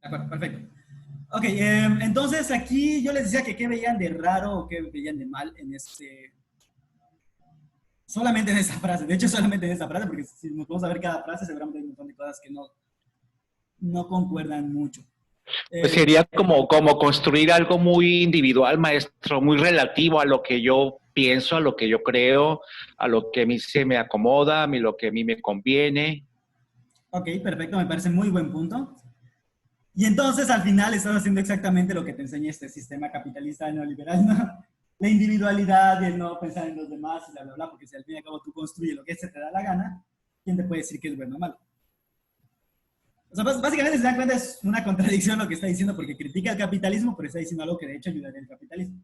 De acuerdo, perfecto. Ok, entonces aquí yo les decía que qué veían de raro o qué veían de mal en este, solamente en esa frase. De hecho, solamente en esa frase, porque si nos vamos a ver cada frase, seguramente hay un montón de cosas que no concuerdan mucho. Pues Eh, sería como construir algo muy individual, maestro, muy relativo a lo que yo pienso, a lo que yo creo, a lo que a mí se me acomoda, a mí lo que a mí me conviene. ok, perfecto, me parece muy buen punto. Y entonces al final estás haciendo exactamente lo que te enseña este sistema capitalista neoliberal, ¿no? La individualidad y el no pensar en los demás y bla, bla, bla, porque si al fin y al cabo tú construyes lo que se te da la gana, ¿quién te puede decir que es bueno o malo? O sea, básicamente se dan cuenta es una contradicción lo que está diciendo porque critica el capitalismo, pero está diciendo algo que de hecho ayudaría al capitalismo.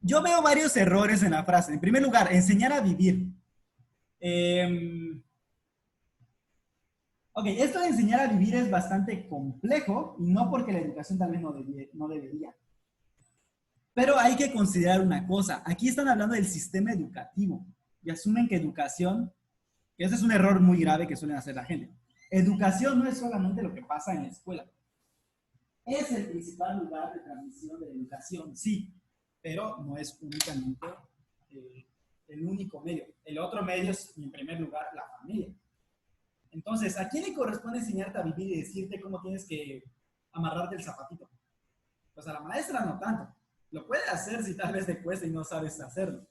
Yo veo varios errores en la frase. En primer lugar, enseñar a vivir. Eh, ok, esto de enseñar a vivir es bastante complejo y no porque la educación tal vez no debería. Pero hay que considerar una cosa. Aquí están hablando del sistema educativo y asumen que educación, que ese es un error muy grave que suelen hacer la gente. Educación no es solamente lo que pasa en la escuela. Es el principal lugar de transmisión de la educación, sí, pero no es únicamente eh, el único medio. El otro medio es, en primer lugar, la familia. Entonces, ¿a quién le corresponde enseñarte a vivir y decirte cómo tienes que amarrarte el zapatito? Pues a la maestra no tanto. Lo puede hacer si tal vez te cuesta y no sabes hacerlo.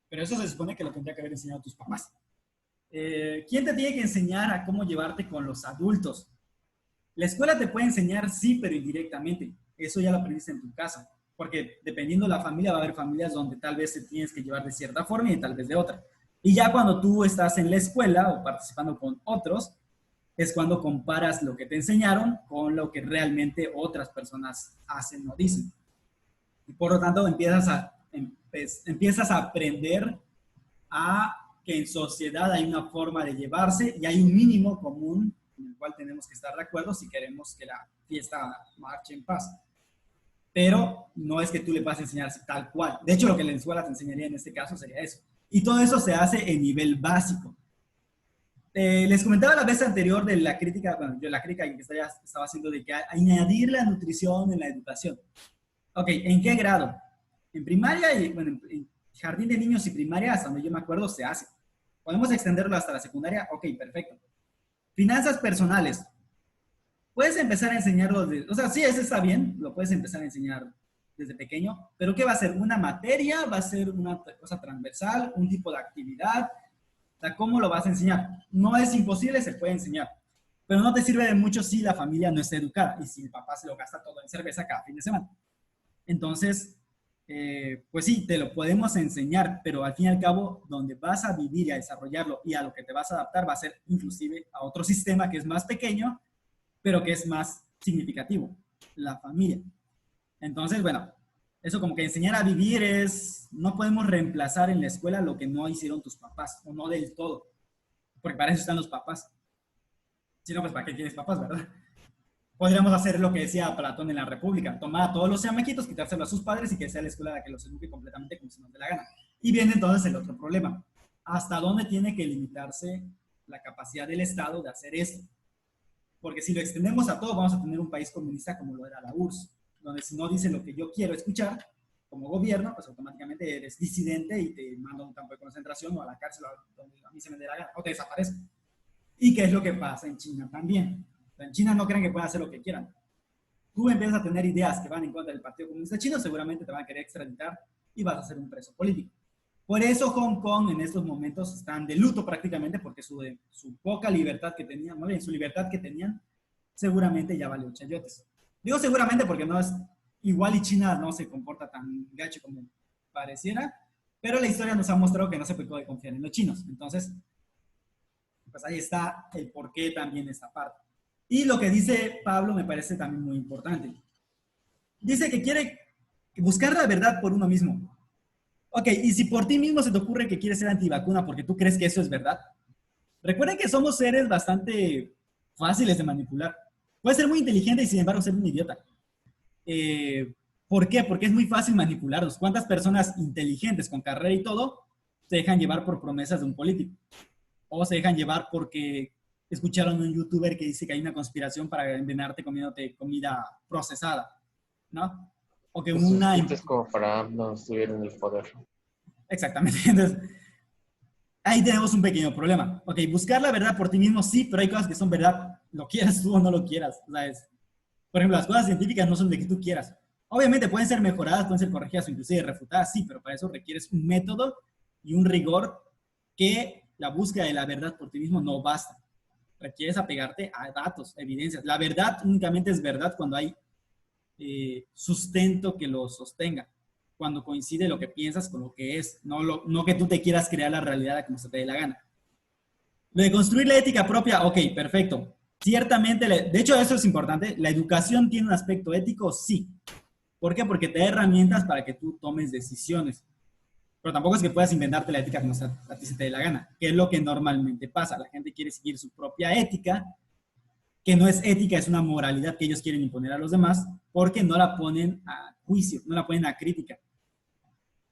Pero eso se supone que lo tendría que haber enseñado a tus papás. ¿Quién te tiene que enseñar a cómo llevarte con los adultos? La escuela te puede enseñar, sí, pero indirectamente. Eso ya lo aprendiste en tu casa. Porque dependiendo de la familia, va a haber familias donde tal vez te tienes que llevar de cierta forma y tal vez de otra. Y ya cuando tú estás en la escuela o participando con otros, es cuando comparas lo que te enseñaron con lo que realmente otras personas hacen o dicen. Y por lo tanto empiezas a aprender a que en sociedad hay una forma de llevarse y hay un mínimo común en el cual tenemos que estar de acuerdo si queremos que la fiesta marche en paz. Pero no es que tú le vas a enseñar tal cual. De hecho, lo que la escuela te enseñaría en este caso sería eso. Y todo eso se hace en nivel básico. Les comentaba la vez anterior de la crítica, bueno, yo la crítica que estaba haciendo de que añadir la nutrición en la educación. Ok, ¿en qué grado? En primaria y, bueno, en jardín de niños y primaria, hasta donde yo me acuerdo, se hace. ¿Podemos extenderlo hasta la secundaria? Ok, perfecto. Finanzas personales. Puedes empezar a enseñarlo, o sea, sí, eso está bien, lo puedes empezar a enseñar desde pequeño, pero ¿qué va a ser? ¿Una materia? ¿Va a ser una cosa transversal? ¿Un tipo de actividad? O sea, ¿cómo lo vas a enseñar? No es imposible, se puede enseñar. Pero no te sirve de mucho si la familia no está educada y si el papá se lo gasta todo en cerveza cada fin de semana. Entonces, pues sí, te lo podemos enseñar, pero al fin y al cabo, donde vas a vivir y a desarrollarlo y a lo que te vas a adaptar va a ser inclusive a otro sistema que es más pequeño, pero que es más significativo, la familia. Entonces, bueno, eso como que enseñar a vivir es, no podemos reemplazar en la escuela lo que no hicieron tus papás, o no del todo, porque para eso están los papás. Si no, pues ¿para qué tienes papás, verdad? Podríamos hacer lo que decía Platón en la República, tomar a todos los chamaquitos, quitárselo a sus padres y que sea la escuela la que los eduque completamente como se nos dé la gana. Y viene entonces el otro problema. ¿Hasta dónde tiene que limitarse la capacidad del Estado de hacer esto? Porque si lo extendemos a todo, vamos a tener un país comunista como lo era la URSS, donde si no dice lo que yo quiero escuchar, como gobierno, pues automáticamente eres disidente y te mando a un campo de concentración o a la cárcel donde a mí se me dé la gana, o te desaparezco. ¿Y qué es lo que pasa en China también? En China no creen que puedan hacer lo que quieran. Tú empiezas a tener ideas que van en contra del Partido Comunista Chino, seguramente te van a querer extraditar y vas a ser un preso político. Por eso Hong Kong en estos momentos están de luto prácticamente porque su poca libertad que tenían, más bien su libertad que tenían, seguramente ya valió chayotes. Digo seguramente porque no es igual y China no se comporta tan gacho como pareciera, pero la historia nos ha mostrado que no se puede confiar en los chinos. Entonces, pues ahí está el por qué también esta parte. Y lo que dice Pablo me parece también muy importante. Dice que quiere buscar la verdad por uno mismo. Ok, y si por ti mismo se te ocurre que quieres ser antivacuna porque tú crees que eso es verdad, recuerden que somos seres bastante fáciles de manipular. Puedes ser muy inteligente y sin embargo ser un idiota. ¿Por qué? Porque es muy fácil manipularlos. ¿Cuántas personas inteligentes con carrera y todo se dejan llevar por promesas de un político? O se dejan llevar porque escucharon a un youtuber que dice que hay una conspiración para envenenarte comiéndote comida procesada, ¿no? O que Pues una... es como para no estuviera en el poder. Exactamente. Entonces, ahí tenemos un pequeño problema. Ok, buscar la verdad por ti mismo, sí, pero hay cosas que son verdad, lo quieras tú o no lo quieras. O sea, por ejemplo, las cosas científicas no son de que tú quieras. Obviamente pueden ser mejoradas, pueden ser corregidas o inclusive refutadas, sí, pero para eso requieres un método y un rigor que la búsqueda de la verdad por ti mismo no basta. Requieres apegarte a datos, evidencias. La verdad únicamente es verdad cuando hay sustento que lo sostenga, cuando coincide lo que piensas con lo que es, no que tú te quieras crear la realidad como se te dé la gana. Lo de construir la ética propia, ok, perfecto. Ciertamente, de hecho eso es importante, la educación tiene un aspecto ético, sí. ¿Por qué? Porque te da herramientas para que tú tomes decisiones. Pero tampoco es que puedas inventarte la ética como a ti se te dé la gana, que es lo que normalmente pasa. La gente quiere seguir su propia ética, que no es ética, es una moralidad que ellos quieren imponer a los demás, porque no la ponen a juicio, no la ponen a crítica.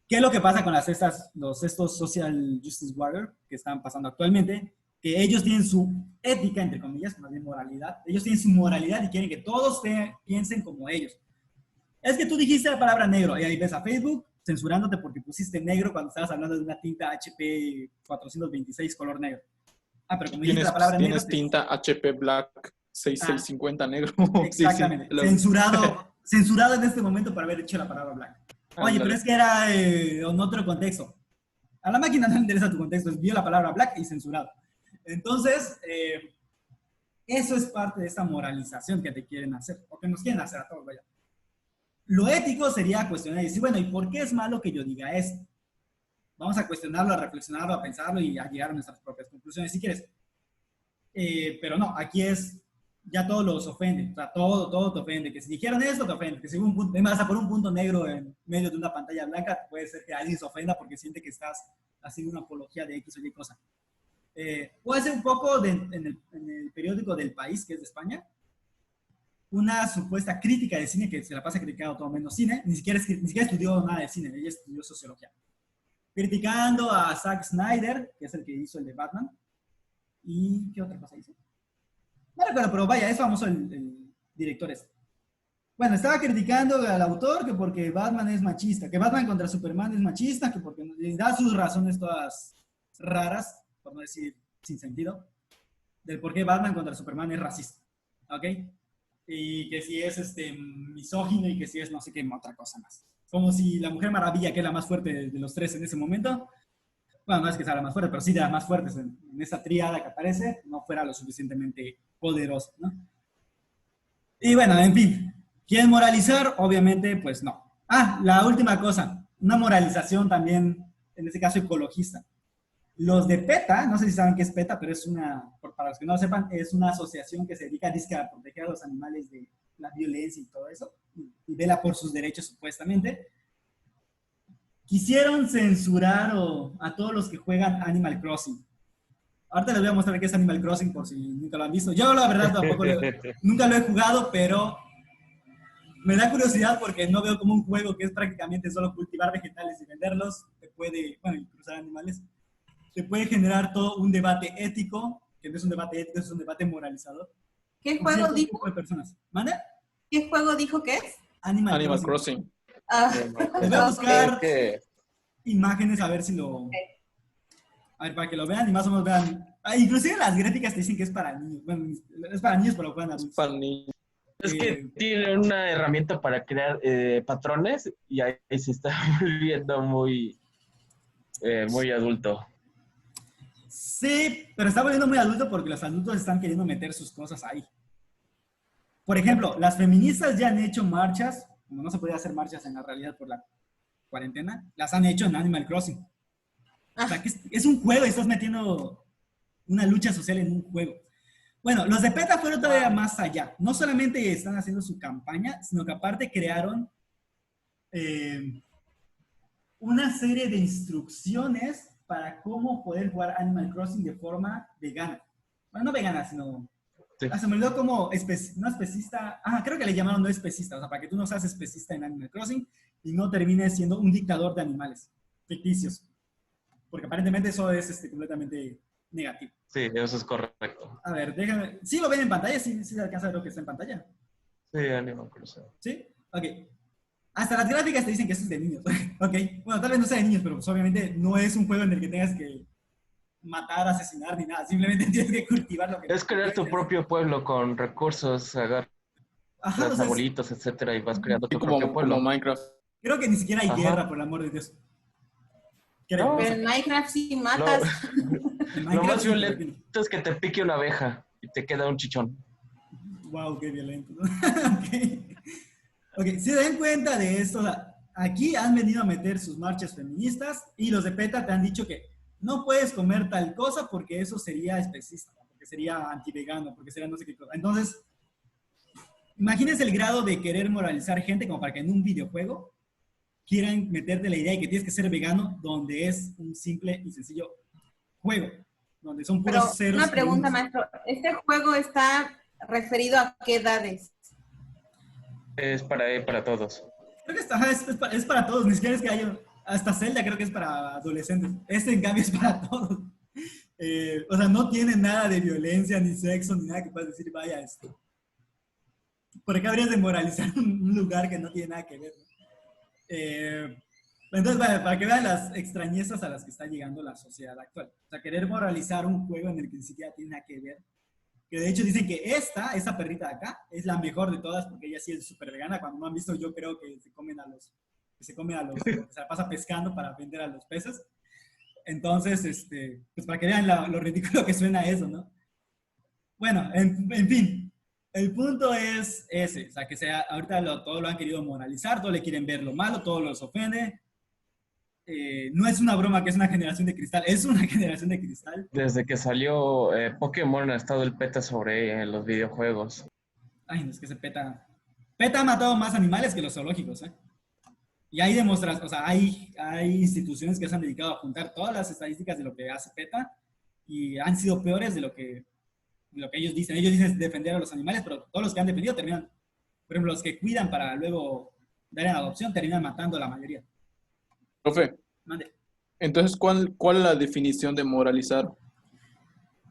¿Qué es lo que pasa con estos social justice warriors que están pasando actualmente? Que ellos tienen su ética, entre comillas, más bien moralidad. Ellos tienen su moralidad y quieren que todos piensen como ellos. Es que tú dijiste la palabra negro y ahí ves a Facebook censurándote porque pusiste negro cuando estabas hablando de una tinta HP 426 color negro. Ah, pero como dijiste la palabra negro... Tienes tinta HP Black 6650 negro. Exactamente. Sí, sí, censurado en este momento por haber dicho la palabra black. Oye, pero es que era en otro contexto. A la máquina no le interesa tu contexto, vio la palabra black y censurado. Entonces, eso es parte de esta moralización que te quieren hacer, o que nos quieren hacer a todos, vaya. Lo ético sería cuestionar y decir, bueno, ¿y por qué es malo que yo diga esto? Vamos a cuestionarlo, a reflexionarlo, a pensarlo y a llegar a nuestras propias conclusiones, si quieres. Pero no, aquí ya todos los ofenden, o sea, todo te ofende, que si dijeron esto te ofende, que si vas a por un punto negro en medio de una pantalla blanca, puede ser que alguien se ofenda porque siente que estás haciendo una apología de X o Y cosa. Puede ser un poco en el periódico del País, que es de España, una supuesta crítica de cine que se la pasa criticando todo menos cine, ni siquiera estudió nada de cine, ella estudió sociología. Criticando a Zack Snyder, que es el que hizo el de Batman, y ¿qué otra cosa hizo? No recuerdo, pero vaya, es famoso el director este. Bueno, estaba criticando al autor que porque Batman es machista, que Batman contra Superman es machista, que porque da sus razones todas raras, por no decir sin sentido, del por qué Batman contra Superman es racista, ¿ok? Y que si es misógino y que si es no sé qué otra cosa más. Como si la Mujer Maravilla, que es la más fuerte de los tres en ese momento, bueno, no es que sea la más fuerte, pero sí de las más fuertes en esa tríada que aparece, no fuera lo suficientemente poderosa, ¿no? Y bueno, en fin, ¿quieren moralizar? Obviamente, pues no. Ah, la última cosa, una moralización también, en este caso ecologista. Los de PETA, no sé si saben qué es PETA, pero es para los que no lo sepan, es una asociación que se dedica a proteger a los animales de la violencia y todo eso, y vela por sus derechos supuestamente. Quisieron censurar a todos los que juegan Animal Crossing. Ahorita les voy a mostrar qué es Animal Crossing por si nunca lo han visto. Yo la verdad tampoco nunca lo he jugado, pero me da curiosidad porque no veo como un juego que es prácticamente solo cultivar vegetales y venderlos, y cruzar animales, te puede generar todo un debate ético, que no es un debate ético, es un debate moralizador. ¿Qué juego dijo? Tipo de personas. ¿Manda? ¿Qué juego dijo que es? Animal Crossing. Les voy a buscar imágenes a ver si lo... A ver, para que lo vean y más o menos vean. Inclusive las gráficas te dicen que es para niños. Bueno, es para niños, pero lo juegan adultos. Para niños. Es que tiene una herramienta para crear patrones y ahí se está volviendo muy adulto. Sí, pero está volviendo muy adulto porque los adultos están queriendo meter sus cosas ahí. Por ejemplo, las feministas ya han hecho marchas, como no se podía hacer marchas en la realidad por la cuarentena, las han hecho en Animal Crossing. O sea, que es un juego y estás metiendo una lucha social en un juego. Bueno, los de PETA fueron todavía más allá. No solamente están haciendo su campaña, sino que aparte crearon una serie de instrucciones para cómo poder jugar Animal Crossing de forma vegana. Bueno, no vegana, sino... Sí. Se me olvidó como no especista. Creo que le llamaron no especista. O sea, para que tú no seas especista en Animal Crossing y no termines siendo un dictador de animales ficticios. Porque aparentemente eso es completamente negativo. Sí, eso es correcto. A ver, déjame. ¿Sí lo ven en pantalla? ¿Sí, sí se alcanza a ver lo que está en pantalla? Sí, Animal Crossing. ¿Sí? Ok. Hasta las gráficas te dicen que esto es de niños. Ok. Bueno, tal vez no sea de niños, pero pues obviamente no es un juego en el que tengas que matar, asesinar ni nada. Simplemente tienes que cultivar lo que Es crear tu propio pueblo con recursos, agarras Ajá, o sea, arbolitos, etcétera, y vas creando Sí, tu propio como pueblo. Minecraft. creo que ni siquiera hay Ajá. guerra, por el amor de Dios. Creo. No. O Pero sea, en Minecraft sí Lo, matas. en lo Minecraft más sí, pero violento es que te pique una abeja y te queda un chichón. wow, qué violento. ¿No? Ok. Ok, si se dan cuenta de esto, o sea, aquí han venido a meter sus marchas feministas y los de PETA te han dicho que no puedes comer tal cosa porque eso sería especista, porque sería antivegano, porque sería no sé qué cosa. Entonces, imagínense el grado de querer moralizar gente como para que en un videojuego quieran meterte la idea de que tienes que ser vegano donde es un simple y sencillo juego, donde son Pero puros ceros. una pregunta, y unos. maestro. ¿Este juego está referido a qué edades? Es para todos. Creo que es para todos, ni siquiera es que haya, hasta Zelda creo que es para adolescentes. Este en cambio es para todos. O sea, no tiene nada de violencia, ni sexo, ni nada que puedas decir, vaya, esto. ¿Por qué habrías de moralizar un lugar que no tiene nada que ver? Entonces, vaya, para que vean las extrañezas a las que está llegando la sociedad actual. O sea, querer moralizar un juego en el que ni siquiera tiene nada que ver. Que de hecho dicen que esa perrita de acá, es la mejor de todas porque ella sí es súper vegana. Cuando no han visto, yo creo que se comen que se la pasa pescando para vender a los peces. Entonces, pues para que vean lo ridículo que suena eso, ¿no? Bueno, en fin, el punto es ese, o sea, que ahorita todo lo han querido moralizar, todo le quieren ver lo malo, todo los ofende. No es una broma que es una generación de cristal, es una generación de cristal. Desde que salió Pokémon ha estado el PETA sobre los videojuegos. Ay, no, es que se PETA. PETA ha matado más animales que los zoológicos, ¿eh? Y hay demostraciones, o sea, hay instituciones que se han dedicado a juntar todas las estadísticas de lo que hace PETA y han sido peores de lo que ellos dicen. Ellos dicen defender a los animales, pero todos los que han defendido terminan, por ejemplo, los que cuidan para luego dar en adopción, terminan matando a la mayoría. Profe, Mande. entonces, ¿cuál es la definición de moralizar?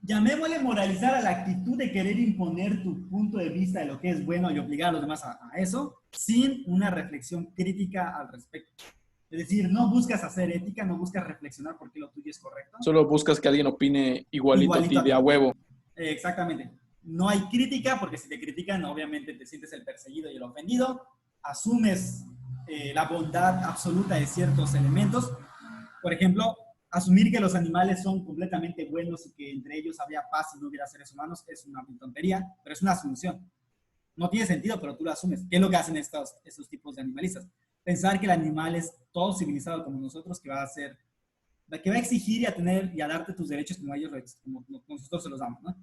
Llamémosle moralizar a la actitud de querer imponer tu punto de vista de lo que es bueno y obligar a los demás a eso, sin una reflexión crítica al respecto. Es decir, no buscas hacer ética, no buscas reflexionar por qué lo tuyo es correcto. Solo buscas que alguien opine igualito a ti, de a huevo. Exactamente. No hay crítica, porque si te critican, obviamente te sientes el perseguido y el ofendido. Asumes la bondad absoluta de ciertos elementos. Por ejemplo, asumir que los animales son completamente buenos y que entre ellos habría paz y no hubiera seres humanos es una tontería, pero es una asunción. No tiene sentido, pero tú lo asumes. ¿Qué es lo que hacen estos tipos de animalistas? Pensar que el animal es todo civilizado como nosotros, que va a exigir y a tener y a darte tus derechos como nosotros se los damos, ¿no?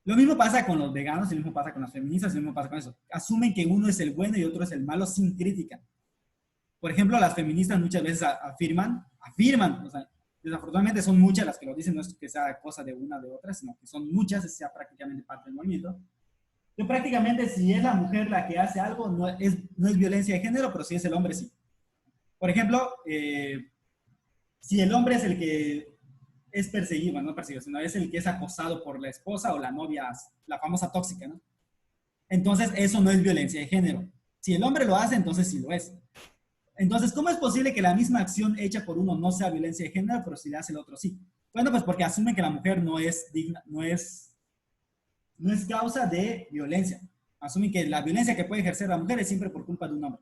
Lo mismo pasa con los veganos, lo mismo pasa con las feministas, lo mismo pasa con eso. Asumen que uno es el bueno y otro es el malo sin crítica. Por ejemplo, las feministas muchas veces afirman, o sea, desafortunadamente son muchas las que lo dicen, no es que sea cosa de una o de otra, sino que son muchas, es ya prácticamente parte del movimiento. Que prácticamente si es la mujer la que hace algo, no es violencia de género, pero si es el hombre, sí. Por ejemplo, si el hombre es el que es perseguido, bueno, no perseguido, sino es el que es acosado por la esposa o la novia, la famosa tóxica, ¿no? Entonces, eso no es violencia de género. Si el hombre lo hace, entonces sí lo es. Entonces, ¿cómo es posible que la misma acción hecha por uno no sea violencia de género, pero si la hace el otro sí? Bueno, pues porque asumen que la mujer no es digna, no es causa de violencia. Asumen que la violencia que puede ejercer la mujer es siempre por culpa de un hombre.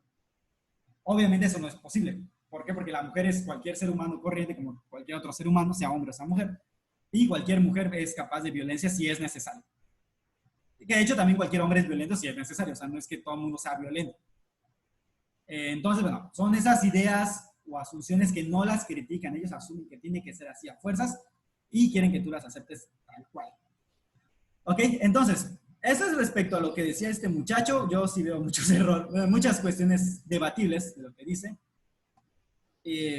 Obviamente eso no es posible. ¿Por qué? Porque la mujer es cualquier ser humano corriente, como cualquier otro ser humano, sea hombre o sea mujer. Y cualquier mujer es capaz de violencia si es necesario. Y que de hecho también cualquier hombre es violento si es necesario. O sea, no es que todo el mundo sea violento. Entonces, bueno, son esas ideas o asunciones que no las critican. Ellos asumen que tiene que ser así a fuerzas y quieren que tú las aceptes tal cual. Ok, entonces, eso es respecto a lo que decía este muchacho. Yo sí veo muchos errores, muchas cuestiones debatibles de lo que dice.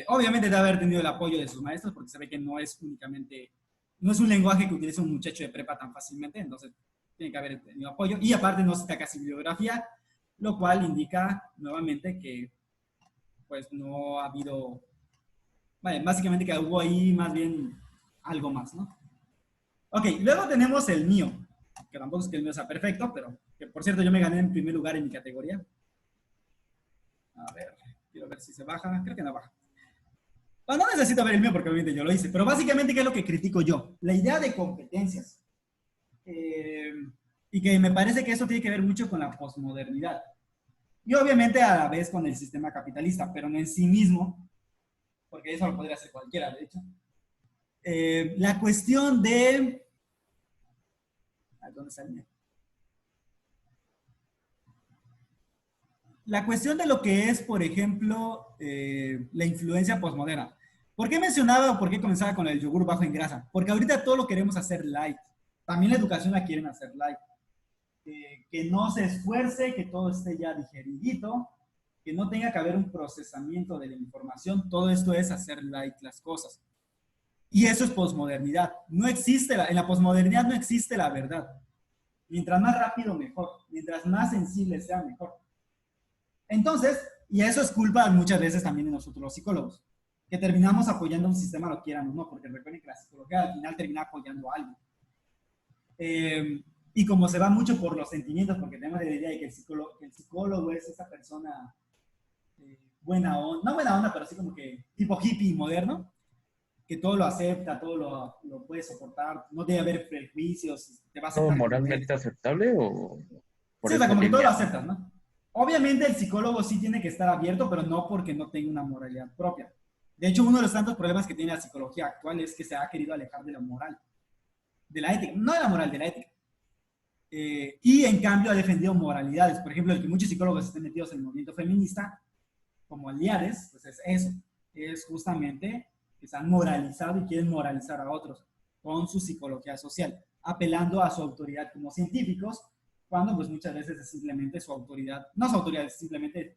Obviamente debe haber tenido el apoyo de sus maestros porque se ve que no es un lenguaje que utiliza un muchacho de prepa tan fácilmente, entonces tiene que haber tenido apoyo. Y aparte no cita casi bibliografía, lo cual indica nuevamente que pues no ha habido, vale, básicamente que hubo ahí más bien algo más, ¿no? Ok, luego tenemos el mío, que tampoco es que el mío sea perfecto, pero que por cierto yo me gané en primer lugar en mi categoría. A ver, quiero ver si se baja. Creo que no baja. Bueno, no necesito ver el mío porque obviamente yo lo hice, pero básicamente, ¿qué es lo que critico yo? La idea de competencias. Y que me parece que eso tiene que ver mucho con la posmodernidad. Y obviamente a la vez con el sistema capitalista, pero no en sí mismo, porque eso lo podría hacer cualquiera, de hecho. La cuestión de... ¿Dónde está el mío? La cuestión de lo que es, por ejemplo, la influencia posmoderna. ¿Por qué mencionaba o por qué comenzaba con el yogur bajo en grasa? Porque ahorita todo lo queremos hacer light. También la educación la quieren hacer light. Que no se esfuerce, que todo esté ya digeridito, que no tenga que haber un procesamiento de la información. Todo esto es hacer light las cosas. Y eso es posmodernidad. No existe, en la posmodernidad no existe la verdad. Mientras más rápido, mejor. Mientras más sensible sea, mejor. Entonces, y eso es culpa muchas veces también de nosotros los psicólogos, que terminamos apoyando un sistema, lo quieran o no, porque recuerden que la psicología al final termina apoyando a algo. Y como se va mucho por los sentimientos, porque tenemos la idea de que el psicólogo es esa persona buena onda, no buena onda, pero así como que tipo hippie moderno, que todo lo acepta, todo lo puede soportar, no debe haber prejuicios, te va a aceptar. ¿Moralmente aceptable o...? Sí, o sea, como que todo lo aceptas, ¿no? Obviamente el psicólogo sí tiene que estar abierto, pero no porque no tenga una moralidad propia. De hecho, uno de los tantos problemas que tiene la psicología actual es que se ha querido alejar de la moral, de la ética, no de la moral, de la ética. Y en cambio ha defendido moralidades. Por ejemplo, el que muchos psicólogos estén metidos en el movimiento feminista, como aliados, pues es eso. Es justamente que se han moralizado y quieren moralizar a otros con su psicología social, apelando a su autoridad como científicos, cuando pues muchas veces es simplemente su autoridad, no su autoridad, es simplemente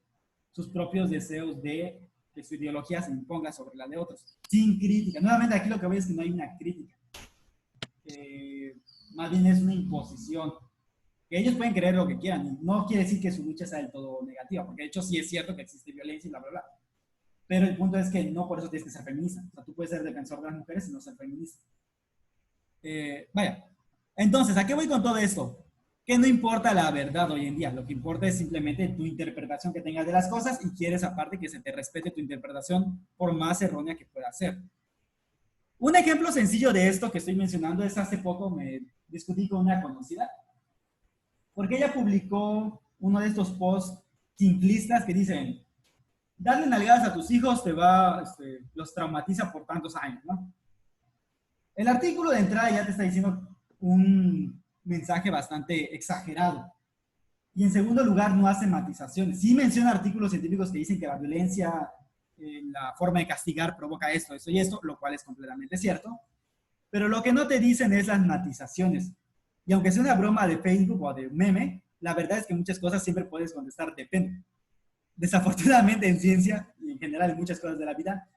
sus propios deseos de que su ideología se imponga sobre la de otros, sin crítica. Nuevamente aquí lo que veo es que no hay una crítica. Más bien es una imposición. Que ellos pueden creer lo que quieran, no quiere decir que su lucha sea del todo negativa, porque de hecho sí es cierto que existe violencia y bla, bla, bla. Pero el punto es que no por eso tienes que ser feminista. O sea, tú puedes ser defensor de las mujeres y no ser feminista. Vaya. Entonces, ¿a qué voy con todo esto? Que no importa la verdad hoy en día, lo que importa es simplemente tu interpretación que tengas de las cosas y quieres aparte que se te respete tu interpretación por más errónea que pueda ser. Un ejemplo sencillo de esto que estoy mencionando es hace poco me discutí con una conocida porque ella publicó uno de estos posts simplistas que dicen darle nalgadas a tus hijos los traumatiza por tantos años, ¿no? El artículo de entrada ya te está diciendo un mensaje bastante exagerado. Y en segundo lugar, no hace matizaciones. Sí menciona artículos científicos que dicen que la violencia, la forma de castigar provoca esto, esto y esto, lo cual es completamente cierto. Pero lo que no te dicen es las matizaciones. Y aunque sea una broma de Facebook o de meme, la verdad es que muchas cosas siempre puedes contestar depende. Desafortunadamente en ciencia y en general en muchas cosas de la vida,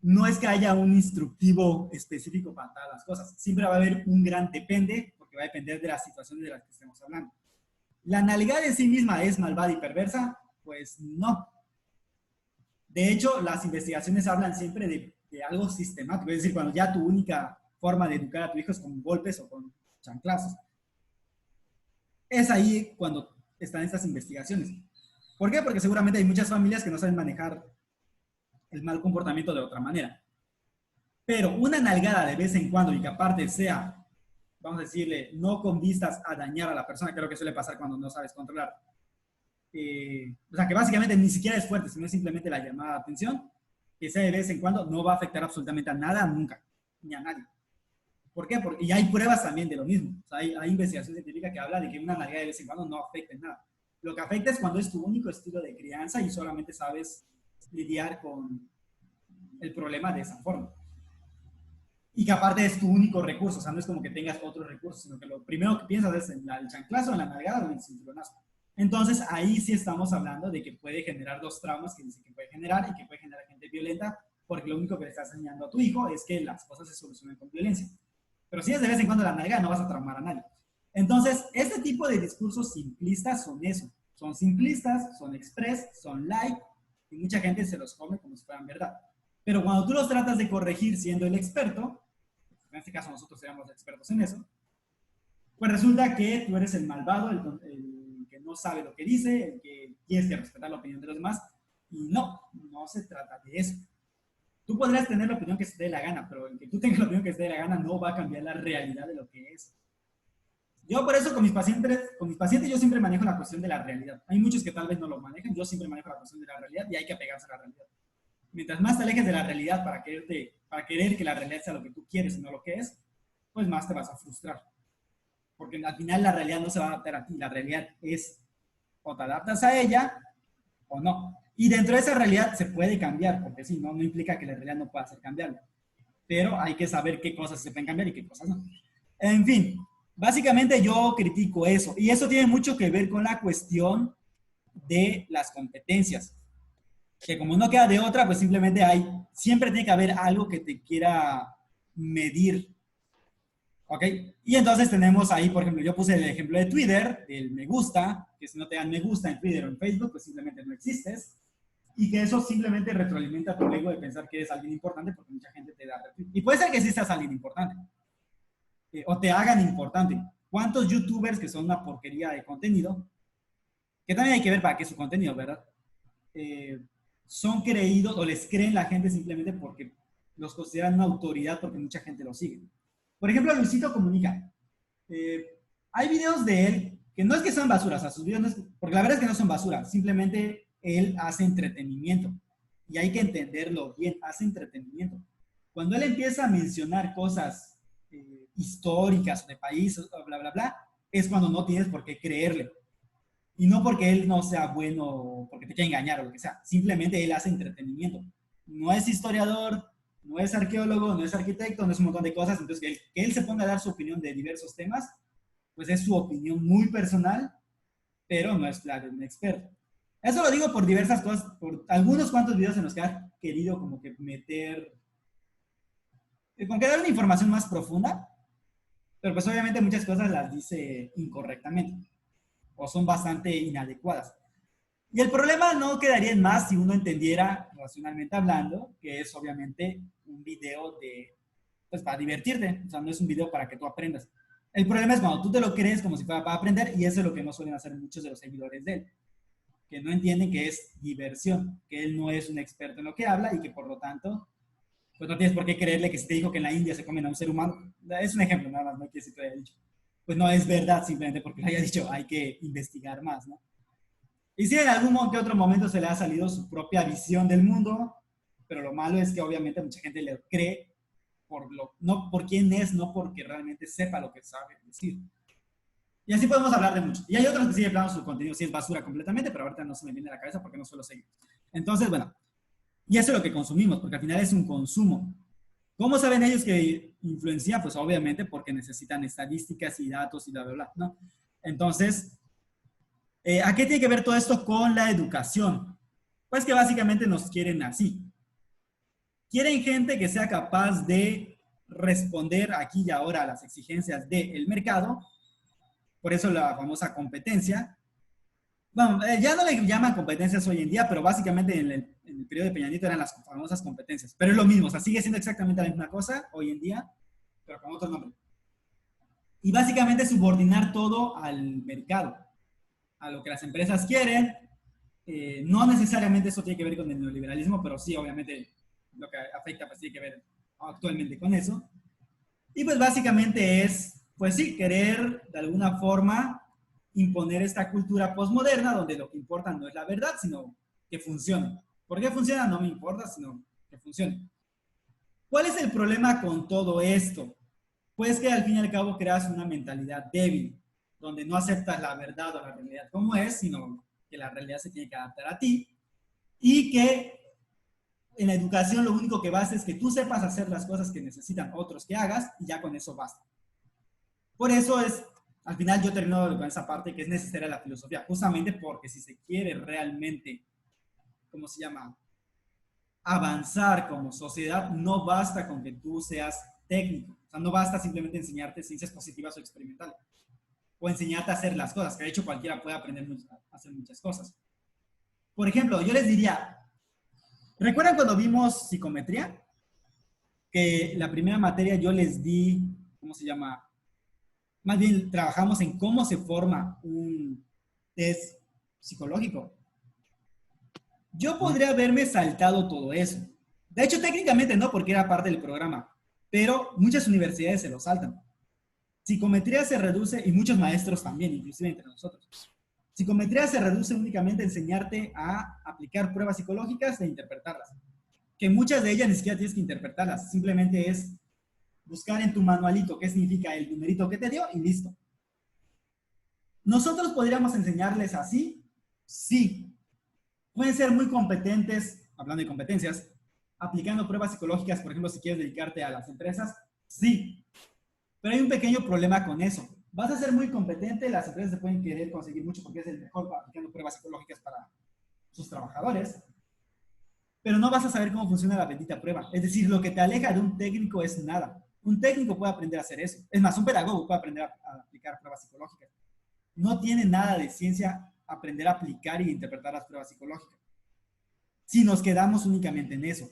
no es que haya un instructivo específico para todas las cosas. Siempre va a haber un gran depende, porque va a depender de las situaciones de las que estemos hablando. ¿La nalgada en sí misma es malvada y perversa? Pues no. De hecho, las investigaciones hablan siempre de algo sistemático. Es decir, cuando ya tu única forma de educar a tu hijo es con golpes o con chanclazos. Es ahí cuando están estas investigaciones. ¿Por qué? Porque seguramente hay muchas familias que no saben manejar el mal comportamiento de otra manera. Pero una nalgada de vez en cuando y que aparte sea, vamos a decirle, no con vistas a dañar a la persona, que es lo que suele pasar cuando no sabes controlar. O sea, que básicamente ni siquiera es fuerte, sino es simplemente la llamada de atención, que sea de vez en cuando, no va a afectar absolutamente a nada, nunca, ni a nadie. ¿Por qué? Porque, y hay pruebas también de lo mismo. O sea, hay investigación científica que habla de que una nalgada de vez en cuando no afecta en nada. Lo que afecta es cuando es tu único estilo de crianza y solamente sabes lidiar con el problema de esa forma. Y que aparte es tu único recurso, o sea, no es como que tengas otros recursos, sino que lo primero que piensas es en el chanclazo, en la nalgada o en el cinturonazo. Entonces, ahí sí estamos hablando de que puede generar dos traumas que dice que puede generar y que puede generar gente violenta, porque lo único que le estás enseñando a tu hijo es que las cosas se solucionan con violencia. Pero si es de vez en cuando la nalgada, no vas a traumar a nadie. Entonces, este tipo de discursos simplistas son eso. Son simplistas, son express, son light, y mucha gente se los come como si fueran verdad. Pero cuando tú los tratas de corregir siendo el experto, en este caso nosotros seamos expertos en eso, pues resulta que tú eres el malvado, el que no sabe lo que dice, el que tienes que respetar la opinión de los demás, y no se trata de eso. Tú podrás tener la opinión que se te dé la gana, pero el que tú tengas la opinión que se te dé la gana no va a cambiar la realidad de lo que es. Yo por eso con mis pacientes yo siempre manejo la cuestión de la realidad. Hay muchos que tal vez no lo manejan, yo siempre manejo la cuestión de la realidad y hay que apegarse a la realidad. Mientras más te alejes de la realidad para querer que la realidad sea lo que tú quieres y no lo que es, pues más te vas a frustrar. Porque al final la realidad no se va a adaptar a ti, la realidad es o te adaptas a ella o no. Y dentro de esa realidad se puede cambiar, porque sí, no implica que la realidad no pueda ser cambiable. Pero hay que saber qué cosas se pueden cambiar y qué cosas no. En fin, básicamente yo critico eso. Y eso tiene mucho que ver con la cuestión de las competencias. Que como no queda de otra, pues simplemente siempre tiene que haber algo que te quiera medir. ¿Ok? Y entonces tenemos ahí, por ejemplo, yo puse el ejemplo de Twitter, el me gusta, que si no te dan me gusta en Twitter o en Facebook, pues simplemente no existes. Y que eso simplemente retroalimenta tu ego de pensar que eres alguien importante porque mucha gente te da retweet. Y puede ser que sí seas alguien importante. O te hagan importante. ¿Cuántos youtubers que son una porquería de contenido? Que también hay que ver para qué es su contenido, ¿verdad? Son creídos o les creen la gente simplemente porque los consideran una autoridad porque mucha gente los sigue. Por ejemplo, Luisito Comunica. Hay videos de él que no es que son basura, o sea, sus videos no es, porque la verdad es que no son basura, simplemente él hace entretenimiento. Y hay que entenderlo bien, hace entretenimiento. Cuando él empieza a mencionar cosas históricas de países, bla, bla, bla, es cuando no tienes por qué creerle. Y no porque él no sea bueno, porque te quiera engañar o lo que sea. Simplemente él hace entretenimiento. No es historiador, no es arqueólogo, no es arquitecto, no es un montón de cosas. Entonces, que él se ponga a dar su opinión de diversos temas, pues es su opinión muy personal, pero no es la de un experto. Eso lo digo por diversas cosas, por algunos cuantos videos en los que ha querido como que meter, como que dar una información más profunda, pero pues obviamente muchas cosas las dice incorrectamente o son bastante inadecuadas. Y el problema no quedaría en más si uno entendiera, racionalmente hablando, que es obviamente un video pues para divertirte, o sea, no es un video para que tú aprendas. El problema es cuando tú te lo crees como si fuera para aprender, y eso es lo que no suelen hacer muchos de los seguidores de él, que no entienden que es diversión, que él no es un experto en lo que habla y que por lo tanto, pues no tienes por qué creerle que si te dijo que en la India se comen a un ser humano, es un ejemplo nada más, no quiere decir que lo haya dicho. Pues no es verdad simplemente porque lo haya dicho, hay que investigar más, ¿no? Y sí, en algún que otro momento se le ha salido su propia visión del mundo, pero lo malo es que obviamente mucha gente le cree no por quién es, no porque realmente sepa lo que sabe decir. Y así podemos hablar de mucho. Y hay otros que sí, de plano, su contenido sí es basura completamente, pero ahorita no se me viene a la cabeza porque no suelo seguir. Entonces, bueno, y eso es lo que consumimos, porque al final es un consumo. ¿Cómo saben ellos que influencia? Pues obviamente porque necesitan estadísticas y datos y bla, bla, bla, ¿no? Entonces, ¿a qué tiene que ver todo esto con la educación? Pues que básicamente nos quieren así. Quieren gente que sea capaz de responder aquí y ahora a las exigencias del mercado. Por eso la famosa competencia. Bueno, ya no le llaman competencias hoy en día, pero básicamente en el periodo de Peña Nieto eran las famosas competencias. Pero es lo mismo, o sea, sigue siendo exactamente la misma cosa hoy en día, pero con otro nombre. Y básicamente subordinar todo al mercado, a lo que las empresas quieren. No necesariamente eso tiene que ver con el neoliberalismo, pero sí, obviamente, lo que afecta pues tiene que ver actualmente con eso. Y pues básicamente es, pues sí, querer de alguna forma imponer esta cultura postmoderna donde lo que importa no es la verdad, sino que funcione. ¿Por qué funciona? No me importa, sino que funcione. ¿Cuál es el problema con todo esto? Pues que al fin y al cabo creas una mentalidad débil, donde no aceptas la verdad o la realidad como es, sino que la realidad se tiene que adaptar a ti, y que en la educación lo único que basta es que tú sepas hacer las cosas que necesitan otros que hagas, y ya con eso basta. Por eso es, al final yo termino con esa parte que es necesaria la filosofía, justamente porque si se quiere realmente, ¿cómo se llama?, avanzar como sociedad, no basta con que tú seas técnico. O sea, no basta simplemente enseñarte ciencias positivas o experimentales, o enseñarte a hacer las cosas, que de hecho cualquiera puede aprender a hacer muchas cosas. Por ejemplo, yo les diría, ¿recuerdan cuando vimos psicometría? que la primera materia yo les di, ¿cómo se llama? Más bien trabajamos en cómo se forma un test psicológico. Yo podría haberme saltado todo eso. De hecho, técnicamente no, porque era parte del programa, pero muchas universidades se lo saltan. Psicometría se reduce, y muchos maestros también, inclusive entre nosotros. Psicometría se reduce únicamente a enseñarte a aplicar pruebas psicológicas e interpretarlas. Que muchas de ellas ni siquiera tienes que interpretarlas, simplemente es buscar en tu manualito qué significa el numerito que te dio y listo. ¿Nosotros podríamos enseñarles así? Sí. Pueden ser muy competentes, hablando de competencias, aplicando pruebas psicológicas, por ejemplo, si quieres dedicarte a las empresas, sí. Pero hay un pequeño problema con eso. Vas a ser muy competente, las empresas se pueden querer conseguir mucho porque es el mejor aplicando pruebas psicológicas para sus trabajadores, pero no vas a saber cómo funciona la bendita prueba. Es decir, lo que te aleja de un técnico es nada. Un técnico puede aprender a hacer eso. Es más, un pedagogo puede aprender a aplicar pruebas psicológicas. No tiene nada de ciencia aprender a aplicar y interpretar las pruebas psicológicas. Si nos quedamos únicamente en eso,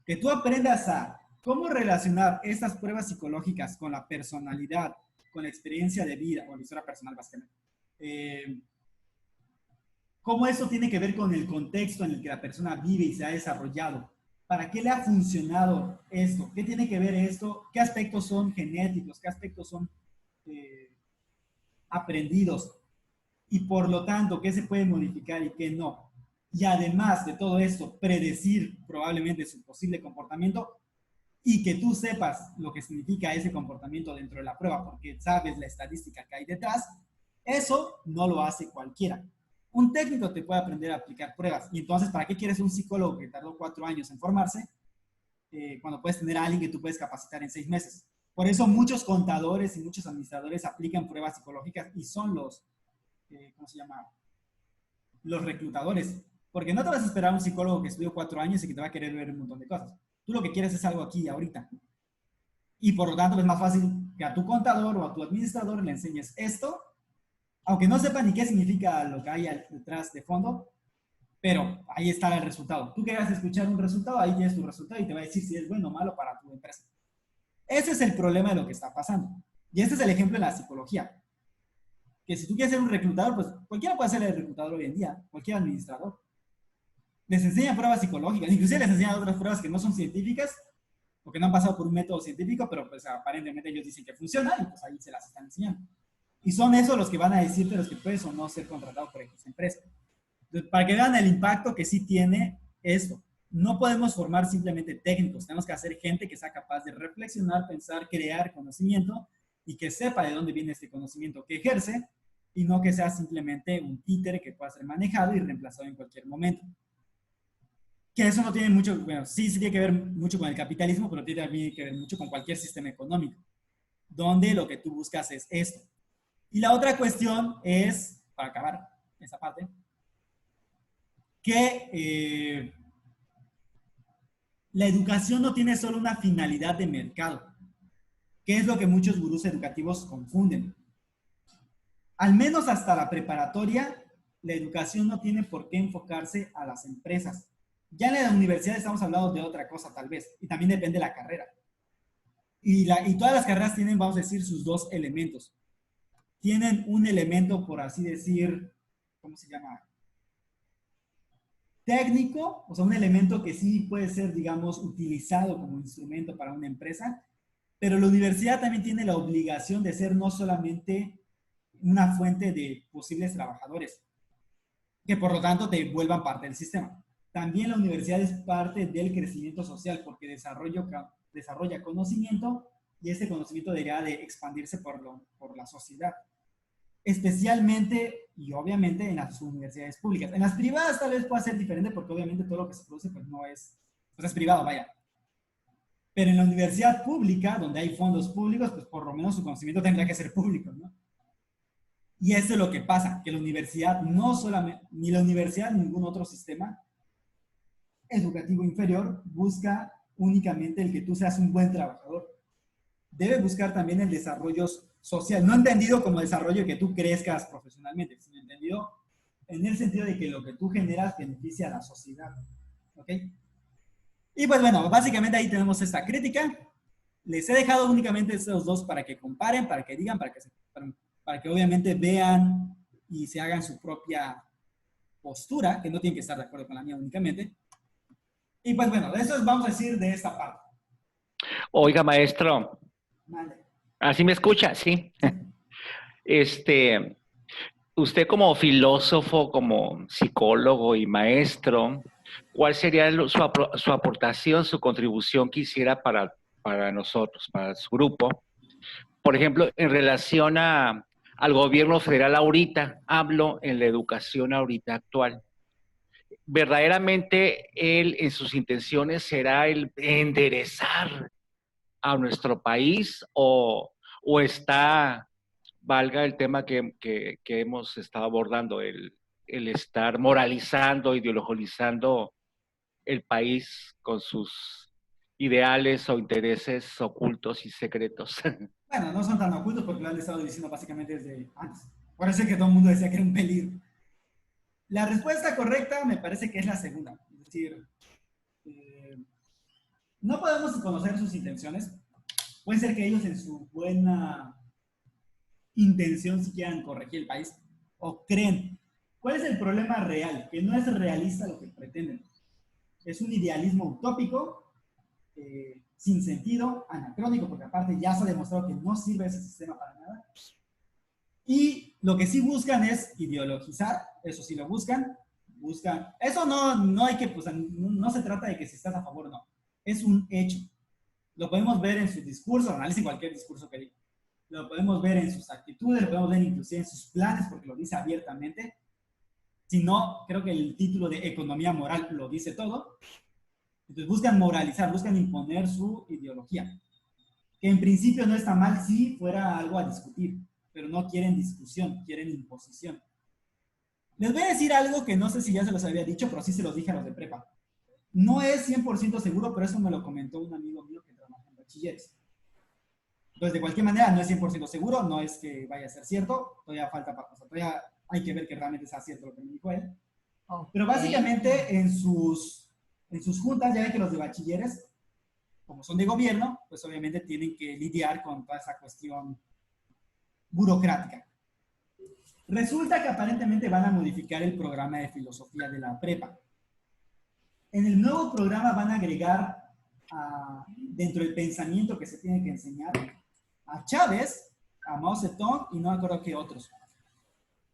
que tú aprendas a cómo relacionar estas pruebas psicológicas con la personalidad, con la experiencia de vida, o la historia personal básicamente. Cómo eso tiene que ver con el contexto en el que la persona vive y se ha desarrollado. ¿Para qué le ha funcionado esto? ¿Qué tiene que ver esto? ¿Qué aspectos son genéticos? ¿Qué aspectos son aprendidos? Y por lo tanto, ¿qué se puede modificar y qué no? Y además de todo esto, predecir probablemente su posible comportamiento y que tú sepas lo que significa ese comportamiento dentro de la prueba, porque sabes la estadística que hay detrás, eso no lo hace cualquiera. Un técnico te puede aprender a aplicar pruebas. Y entonces, ¿para qué quieres un psicólogo que tardó 4 años en formarse cuando puedes tener a alguien que tú puedes capacitar en 6 meses? Por eso muchos contadores y muchos administradores aplican pruebas psicológicas y son los, ¿cómo se llama? Los reclutadores. Porque no te vas a esperar a un psicólogo que estudió 4 años y que te va a querer ver un montón de cosas. Tú lo que quieres es algo aquí, ahorita. Y por lo tanto es más fácil que a tu contador o a tu administrador le enseñes esto, aunque no sepa ni qué significa lo que hay detrás de fondo, pero ahí está el resultado. Tú quieras escuchar un resultado, ahí tienes tu resultado y te va a decir si es bueno o malo para tu empresa. Ese es el problema de lo que está pasando. Y este es el ejemplo en la psicología. Que si tú quieres ser un reclutador, pues cualquiera puede ser el reclutador hoy en día, cualquier administrador. Les enseñan pruebas psicológicas, inclusive les enseñan otras pruebas que no son científicas, o que no han pasado por un método científico, pero pues aparentemente ellos dicen que funciona y pues ahí se las están enseñando. Y son esos los que van a decirte los que puedes o no ser contratado por X empresa. Entonces, para que vean el impacto que sí tiene esto. No podemos formar simplemente técnicos, tenemos que hacer gente que sea capaz de reflexionar, pensar, crear conocimiento y que sepa de dónde viene este conocimiento que ejerce y no que sea simplemente un títere que pueda ser manejado y reemplazado en cualquier momento. Que eso no tiene mucho, bueno, sí tiene que ver mucho con el capitalismo, pero tiene también que ver mucho con cualquier sistema económico, donde lo que tú buscas es esto. Y la otra cuestión es, para acabar esta parte, que la educación no tiene solo una finalidad de mercado, que es lo que muchos gurús educativos confunden. Al menos hasta la preparatoria, la educación no tiene por qué enfocarse a las empresas. Ya en la universidad estamos hablando de otra cosa tal vez, y también depende de la carrera. Y todas las carreras tienen, vamos a decir, sus dos elementos. Tienen un elemento, por así decir, ¿cómo se llama? Técnico, o sea, un elemento que sí puede ser, digamos, utilizado como instrumento para una empresa, pero la universidad también tiene la obligación de ser no solamente una fuente de posibles trabajadores, que por lo tanto te vuelvan parte del sistema. También la universidad es parte del crecimiento social porque desarrolla conocimiento y ese conocimiento debería de expandirse por la sociedad. Especialmente y obviamente en las universidades públicas. En las privadas tal vez pueda ser diferente porque obviamente todo lo que se produce pues no es, pues es privado, vaya. Pero en la universidad pública, donde hay fondos públicos, pues por lo menos su conocimiento tendría que ser público, ¿no? Y eso es lo que pasa, que la universidad no solamente, ni la universidad ni ningún otro sistema educativo inferior busca únicamente el que tú seas un buen trabajador. Debe buscar también el desarrollo social, no entendido como desarrollo que tú crezcas profesionalmente, sino entendido en el sentido de que lo que tú generas beneficia a la sociedad. ¿Ok? Y pues bueno, básicamente ahí tenemos esta crítica. Les he dejado únicamente estos dos para que comparen, para que digan, para que obviamente vean y se hagan su propia postura, que no tienen que estar de acuerdo con la mía únicamente. Y pues bueno, de eso vamos a decir de esta parte. Oiga, maestro, Vale. ¿así me escucha? Sí. Usted como filósofo, como psicólogo y maestro, ¿cuál sería su aportación, su contribución que hiciera para nosotros, para su grupo? Por ejemplo, en relación al gobierno federal ahorita, hablo en la educación ahorita actual. ¿Verdaderamente él en sus intenciones será el enderezar a nuestro país o está, valga el tema que hemos estado abordando, el estar moralizando, ideologizando el país con sus ideales o intereses ocultos y secretos? Bueno, no son tan ocultos porque lo han estado diciendo básicamente desde antes. Por eso es que todo el mundo decía que era un peligro. La respuesta correcta me parece que es la segunda. Es decir, no podemos conocer sus intenciones. Puede ser que ellos en su buena intención si quieran corregir el país o creen. ¿Cuál es el problema real? Que no es realista lo que pretenden. Es un idealismo utópico, sin sentido, anacrónico, porque aparte ya se ha demostrado que no sirve ese sistema para nada. Y lo que sí buscan es ideologizar, eso sí lo buscan. Eso no hay que, pues, no se trata de que si estás a favor o no. Es un hecho. Lo podemos ver en sus discursos, analicen cualquier discurso que diga. Lo podemos ver en sus actitudes, lo podemos ver inclusive en sus planes, porque lo dice abiertamente. Si no, creo que el título de Economía Moral lo dice todo. Entonces buscan moralizar, buscan imponer su ideología. Que en principio no está mal si fuera algo a discutir, pero no quieren discusión, quieren imposición. Les voy a decir algo que no sé si ya se los había dicho, pero sí se los dije a los de prepa. No es 100% seguro, pero eso me lo comentó un amigo mío que trabaja en bachilleres. Entonces, de cualquier manera, no es 100% seguro, no es que vaya a ser cierto, todavía falta para pasar, todavía hay que ver que realmente sea cierto lo que me dijo él. Okay. Pero básicamente en sus juntas, ya ven que los de bachilleres, como son de gobierno, pues obviamente tienen que lidiar con toda esa cuestión burocrática. Resulta que aparentemente van a modificar el programa de filosofía de la prepa. En el nuevo programa van a agregar dentro del pensamiento que se tiene que enseñar a Chávez, a Mao Zedong y no me acuerdo qué otros.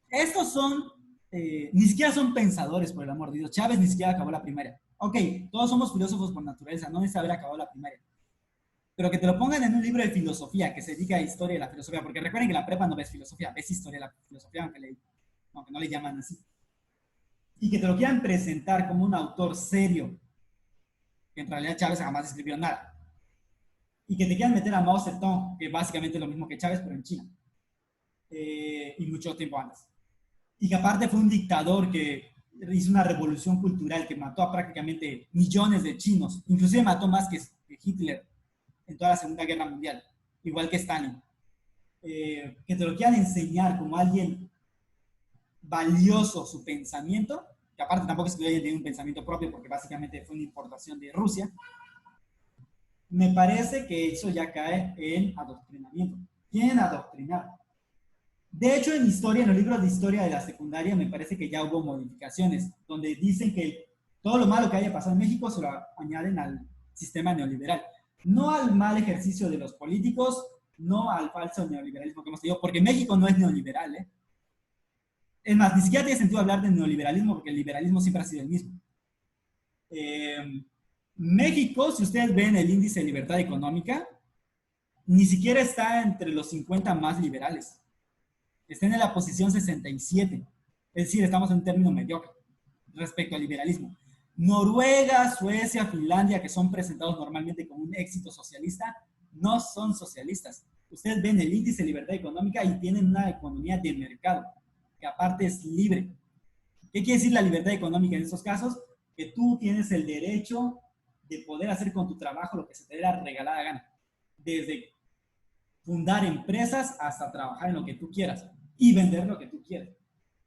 Estos son, ni siquiera son pensadores, por el amor de Dios. Chávez ni siquiera acabó la primaria. Ok, todos somos filósofos por naturaleza, no necesita haber acabado la primaria. Pero que te lo pongan en un libro de filosofía que se dedica a historia de la filosofía, porque recuerden que la prepa no ves filosofía, ves historia de la filosofía, aunque no le llaman así. Y que te lo quieran presentar como un autor serio, que en realidad Chávez jamás escribió nada. Y que te quieran meter a Mao Zedong, que básicamente es lo mismo que Chávez, pero en China. Y mucho tiempo antes. Y que aparte fue un dictador que hizo una revolución cultural que mató a prácticamente millones de chinos, inclusive mató más que Hitler en toda la Segunda Guerra Mundial, igual que Stalin. Que te lo quieran enseñar como alguien valioso su pensamiento, que aparte tampoco es que haya tenido un pensamiento propio, porque básicamente fue una importación de Rusia, me parece que eso ya cae en adoctrinamiento. Quieren adoctrinar. De hecho, en historia, en los libros de historia de la secundaria, me parece que ya hubo modificaciones, donde dicen que todo lo malo que haya pasado en México se lo añaden al sistema neoliberal. No al mal ejercicio de los políticos, no al falso neoliberalismo que hemos tenido, porque México no es neoliberal, ¿eh? Es más, ni siquiera tiene sentido hablar de neoliberalismo, porque el liberalismo siempre ha sido el mismo. México, si ustedes ven el índice de libertad económica, ni siquiera está entre los 50 más liberales. Está en la posición 67. Es decir, estamos en un término mediocre respecto al liberalismo. Noruega, Suecia, Finlandia, que son presentados normalmente como un éxito socialista, no son socialistas. Ustedes ven el índice de libertad económica y tienen una economía de mercado, que aparte es libre. ¿Qué quiere decir la libertad económica en estos casos? Que tú tienes el derecho de poder hacer con tu trabajo lo que se te dé la regalada gana. Desde fundar empresas hasta trabajar en lo que tú quieras y vender lo que tú quieras.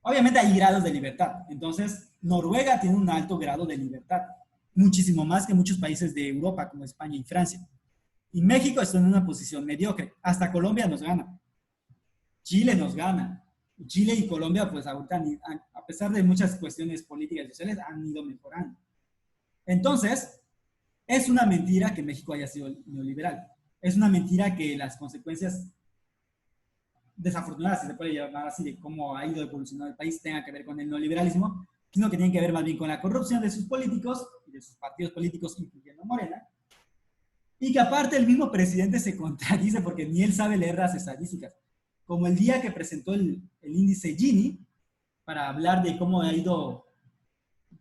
Obviamente hay grados de libertad. Entonces, Noruega tiene un alto grado de libertad. muchísimo más que muchos países de Europa, como España y Francia. Y México está en una posición mediocre. Hasta Colombia nos gana. Chile nos gana. Chile y Colombia, pues ahorita, a pesar de muchas cuestiones políticas y sociales, han ido mejorando. Entonces, es una mentira que México haya sido neoliberal. Es una mentira que las consecuencias desafortunadas, si se puede llamar así, de cómo ha ido evolucionando el país, tengan que ver con el neoliberalismo, sino que tienen que ver más bien con la corrupción de sus políticos y de sus partidos políticos, incluyendo Morena, y que aparte el mismo presidente se contradice porque ni él sabe leer las estadísticas. Como el día que presentó el índice Gini, para hablar de cómo ha ido,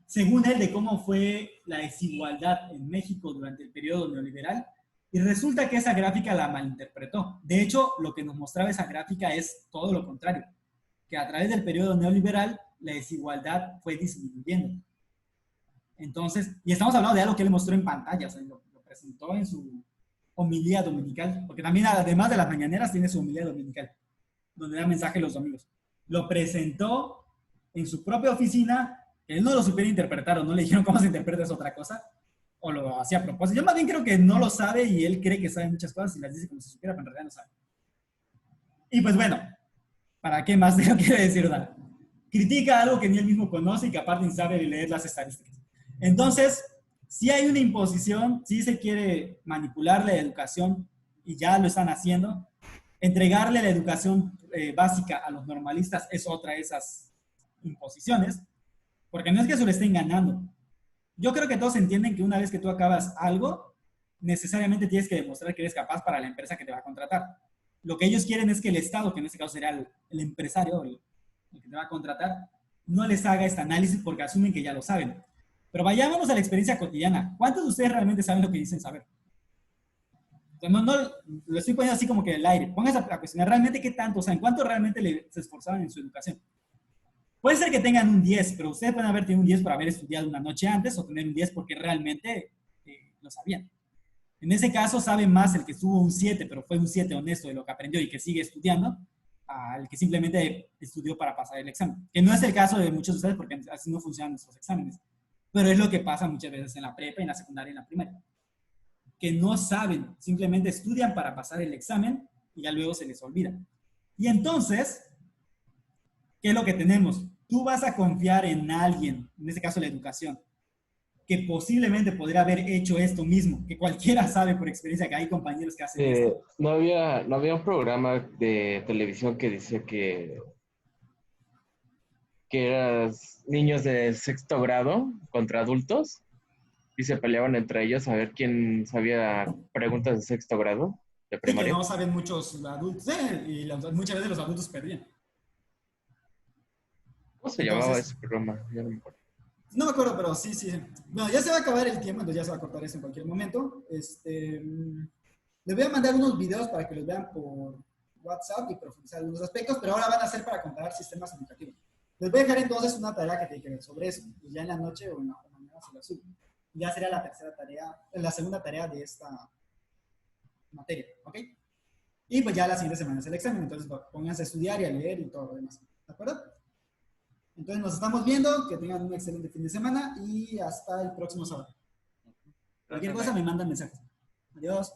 según él, de cómo fue la desigualdad en México durante el periodo neoliberal, y resulta que esa gráfica la malinterpretó. De hecho, lo que nos mostraba esa gráfica es todo lo contrario, que a través del periodo neoliberal la desigualdad fue disminuyendo. Entonces, y estamos hablando de algo que él mostró en pantalla, o sea, lo presentó en su homilía dominical, porque también además de las mañaneras tiene su homilía dominical, donde da mensaje los domingos. Lo presentó en su propia oficina, él no lo supiera interpretar o no le dijeron cómo se interpreta es otra cosa, o lo hacía a propósito. Yo más bien creo que no lo sabe y él cree que sabe muchas cosas y las dice como si supiera, pero en realidad no sabe. Y pues bueno, ¿para qué más te lo quiere decir, ¿verdad? Critica algo que ni él mismo conoce y que aparte ni sabe leer las estadísticas. Entonces, si hay una imposición, si se quiere manipular la educación y ya lo están haciendo, entregarle la educación básica a los normalistas es otra de esas imposiciones, porque no es que se lo estén ganando. Yo creo que todos entienden que una vez que tú acabas algo, necesariamente tienes que demostrar que eres capaz para la empresa que te va a contratar. Lo que ellos quieren es que el Estado, que en este caso será el empresario, el que te va a contratar, no les haga este análisis porque asumen que ya lo saben. Pero vayámonos a la experiencia cotidiana. ¿Cuántos de ustedes realmente saben lo que dicen saber? No lo estoy poniendo así como que en el aire. Pónganse a cuestionar realmente qué tanto, o sea, en cuánto realmente se esforzaban en su educación. Puede ser que tengan un 10, pero ustedes pueden haber tenido un 10 por haber estudiado una noche antes o tener un 10 porque realmente lo sabían. En ese caso, sabe más el que tuvo un 7, pero fue un 7 honesto de lo que aprendió y que sigue estudiando, al que simplemente estudió para pasar el examen. Que no es el caso de muchos de ustedes porque así no funcionan nuestros exámenes. Pero es lo que pasa muchas veces en la prepa, en la secundaria y en la primaria. Que no saben, simplemente estudian para pasar el examen y ya luego se les olvida. Y entonces, ¿qué es lo que tenemos? Tú vas a confiar en alguien, en este caso la educación, que posiblemente podría haber hecho esto mismo, que cualquiera sabe por experiencia que hay compañeros que hacen esto. No había un programa de televisión que decía que eran niños de sexto grado contra adultos y se peleaban entre ellos a ver quién sabía preguntas de sexto grado, de Sí, que primaria. no saben muchos adultos, y muchas veces los adultos perdían. ¿Cómo se llamaba ese programa? Ya no me acuerdo. No me acuerdo, pero sí. Bueno, ya se va a acabar el tiempo, entonces ya se va a cortar eso en cualquier momento. Les voy a mandar unos videos para que los vean por WhatsApp y profundizar algunos aspectos, pero ahora van a ser para comparar sistemas educativos. Les voy a dejar entonces una tarea que tiene que ver sobre eso, pues ya en la noche o en la mañana se la subo. Ya sería la segunda tarea de esta materia, ¿ok? Y pues ya la siguiente semana es el examen, entonces pónganse a estudiar y a leer y todo lo demás, ¿de acuerdo? Entonces nos estamos viendo, que tengan un excelente fin de semana y hasta el próximo sábado. Cualquier cosa me mandan mensajes. Adiós.